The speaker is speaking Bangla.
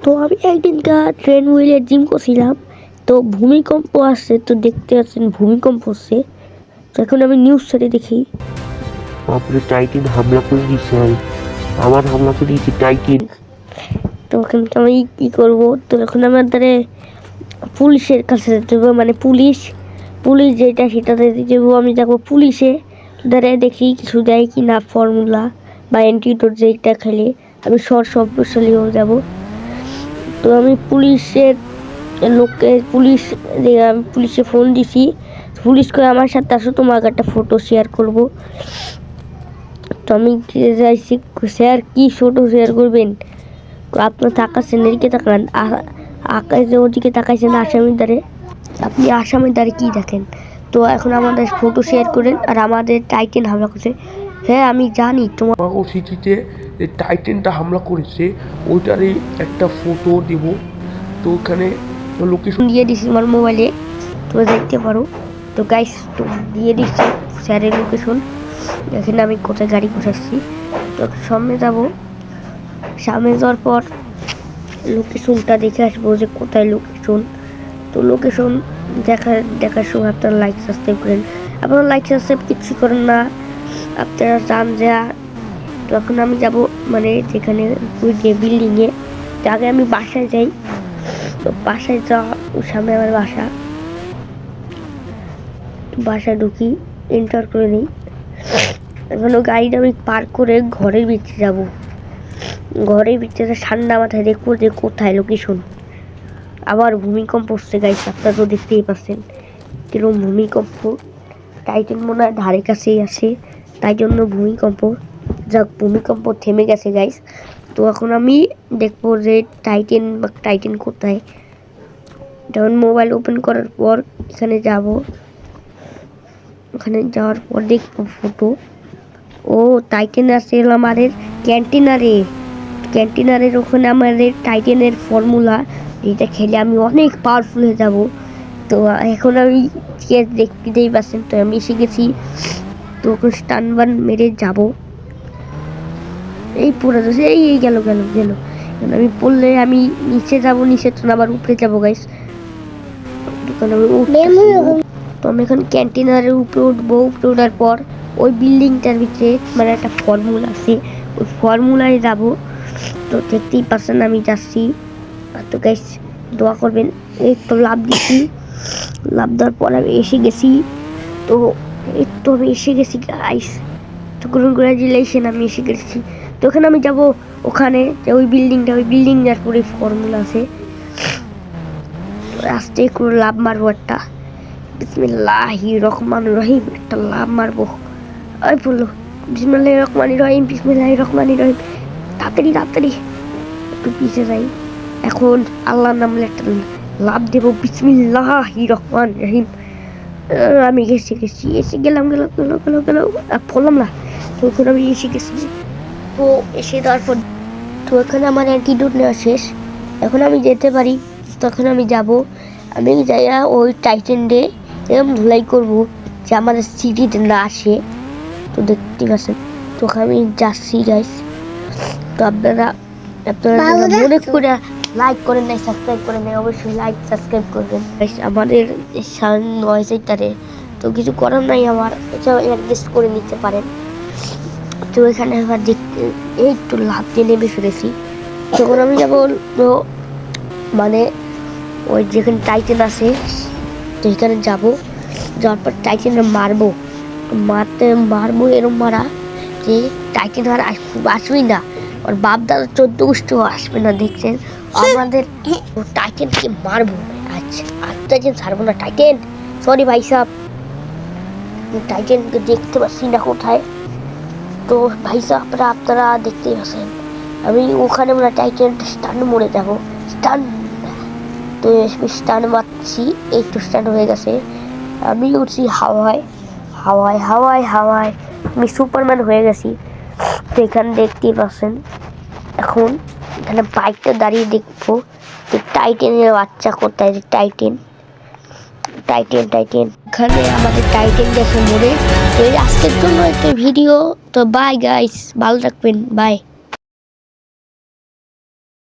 তো আমি একদিনকার ট্রেন হুইলে জিম করছিলাম, তো ভূমিকম্প আসছে, তো দেখতে পাচ্ছেন ভূমিকম্প হচ্ছে। তো এখন আমি নিউজ ছেড়ে দেখি আপনি টাইটেন হামলা করে দিয়েছে, আমার হামলা করে দিয়েছে টাইটেন। তো এখন আমি কী করবো? তো এখন আমার দ্বারা পুলিশের কাছে যেতে হবে, মানে পুলিশ যেটা সেটাতে যাবো। আমি যাবো পুলিশে, দ্বারা দেখি কিছু দেয় কি না, ফর্মুলা বা অ্যান্টিডোট যেটা খেলে আমি সম্পদশালী হয়ে যাবো। তো আমি পুলিশের লোককে পুলিশে ফোন দিছি। পুলিশ করে আমার সাথে আসো, তোমার একটা ফটো শেয়ার করব। তো আমি যাইছি, স্যার কি ফটো শেয়ার করবেন? আপনার তাকাচ্ছেন, এদিকে তাকান, আকাশের ওদিকে তাকাইছেন আসামির দ্বারে, আপনি আসামির দ্বারে কি দেখেন? তো এখন আমাদের ফটো শেয়ার করেন, আর আমাদের টাইটেন হামলা করছে। হ্যাঁ আমি জানি তোমার সিটিতে যে টাইটেনটা হামলা করেছে ওইটারই একটা ফটো দেব। তো ওখানে লোকেশন দিয়ে দিছি আমার মোবাইলে, তোমরা দেখতে পারো। তো গাইস তো দিয়ে দিচ্ছি স্যারের লোকেশন। এখানে আমি কোথায় গাড়ি বসাচ্ছি, তো সামনে যাব। সামনে যাওয়ার পর লোকেশনটা দেখে আসবো যে কোথায় লোকেশন। তো লোকেশন দেখার সময় আপনারা লাইক সাবস্ক্রাইব করেন। আপনারা লাইক সাবস্ক্রাইব কিচ্ছু করেন না, আপনারা যান যা। তখন আমি যাব মানে যেখানে ওই যে বিল্ডিংয়ে। তো আগে আমি বাসায় যাই, তো বাসায় যাওয়া সামনে আমার বাসায় ঢুকি, এন্টার করে নিই। এখন গাড়িটা আমি পার্ক করে ঘরের ভিতরে যাব। ঘরের ভিতরে ঠান্ডা মাথায় দেখবো যে কোথায় লোকেশন। আবার ভূমিকম্প হচ্ছে গাইস, আপনারা তো দেখতেই পাচ্ছেন কিরকম ভূমিকম্প। টাইটেন মনে হয় ধারে কাছেই আছে, তাই জন্য ভূমিকম্প। যাক, ভূমিকম্প থেমে গেছে গাইস। তো এখন আমি দেখবো যে টাইটেন কোথায়। যখন মোবাইল ওপেন করার পর এখানে যাব, ওখানে যাওয়ার পর দেখবো ফটো। ও টাইটেন আছে আমাদের ক্যান্টিনারের ওখানে আমাদের টাইটেনের ফর্মুলা, যেটা খেলে আমি অনেক পাওয়ারফুল হয়ে যাব। তো এখন আমি দেখতেই পাচ্ছেন, তো আমি এসে গেছি। তো ওখানে স্টানবান মেরে যাব। এই পুরো এই গেল। আমি পড়লে আমি নিচে যাব, নিচে তো আবার উপরে যাবো গাইস। তো আমি এখন ক্যান্টিনারের উপরে উঠবো। উপরে ওঠার পর ওই বিল্ডিংটার ভিতরে মানে একটা ফর্মুলা আছে, ওই ফর্মুলায় যাব। তো দেখতেই পাচ্ছেন আমি যাচ্ছি। তো গাইস দোয়া করবেন। এই তো লাভ দিচ্ছি, লাভ দেওয়ার পর আমি এসে গেছি। তো এই তো আমি এসে গেছি গাইস, তো কংগ্রাচুলেশন, আমি এসে গেছি। তো ওখানে আমি যাব, ওখানে ওই বিল্ডিংটার পরে ফর্মুলা আছে। রাস্তায় করে লাভ মারবো একটা, বিসমিল্লাহির রহমানির রহিম, একটা লাভ মারবো। ওই বললো বিসমিল্লাহির রহমানির রহিম, তাড়াতাড়ি একটু পিছিয়ে যাই। এখন আল্লাহর নামে একটা লাভ দেবো, বিসমিল্লাহির রহমানির রহিম। আমি এসে গেলাম বললাম না। তো এখন আমি এসে গেছি। তো এসে দেওয়ার পর তো এখানে আমার অ্যান্টিডোট নেওয়া শেষ, এখন আমি যেতে পারি। তখন আমি যাব, আমি যাইয়া ওই টাইটেন ডে এরকম ধুলাই করবো যে আমাদের সিটিতে না আসে। তো দেখতে পাচ্ছেন, তো আমি যাচ্ছি গাইস। তো আপনারা মনে করে লাইক করেন নাই, সাবস্ক্রাইব করেন নাই, অবশ্যই লাইক সাবস্ক্রাইব করবেন গাইস। আমাদের 9:30, তো কিছু করার নাই, আমার এটাও অ্যাডজাস্ট করে নিতে পারেন। তো এখানে আবার দেখতে এই একটু লাভ দিয়ে নেমে ফেলেছি। তখন আমি যাবো মানে ওই যেখানে টাইটেন আছে, তো এখানে যাবো। যাওয়ার পর টাইটেনে মারবো এরম মারা যে টাইটেন আর আসবেই না, ওর বাপ দাদা 14 গোষ্ঠীও আসবে না। দেখছেন আমাদের টাইটেনকে মারবো। আচ্ছা টাইটেন ছাড়বো না, টাইটেন সরি ভাই সাহেব, টাইটেনকে দেখতে পাচ্ছি না কোথায়। তো ভাই সাহেব আপনারা দেখতেই পাচ্ছেন, আমি ওখানে মানে টাইটেন স্টান মরে যাবো। তো স্টান মারছি, এই তো স্টান হয়ে গেছে। আমি উঠছি হাওয়ায়, আমি সুপারম্যান হয়ে গেছি। তো এখানে দেখতেই পাচ্ছেন, এখন এখানে বাইকটা দাঁড়িয়ে দেখবো যে টাইটেনের বাচ্চা কোথায়। টাইটেন এখানে আমাদের টাইটেন দেখে মরে। তো আজকের জন্য একটা ভিডিও। তো বাই গাইস, ভালো থাকবেন, বাই।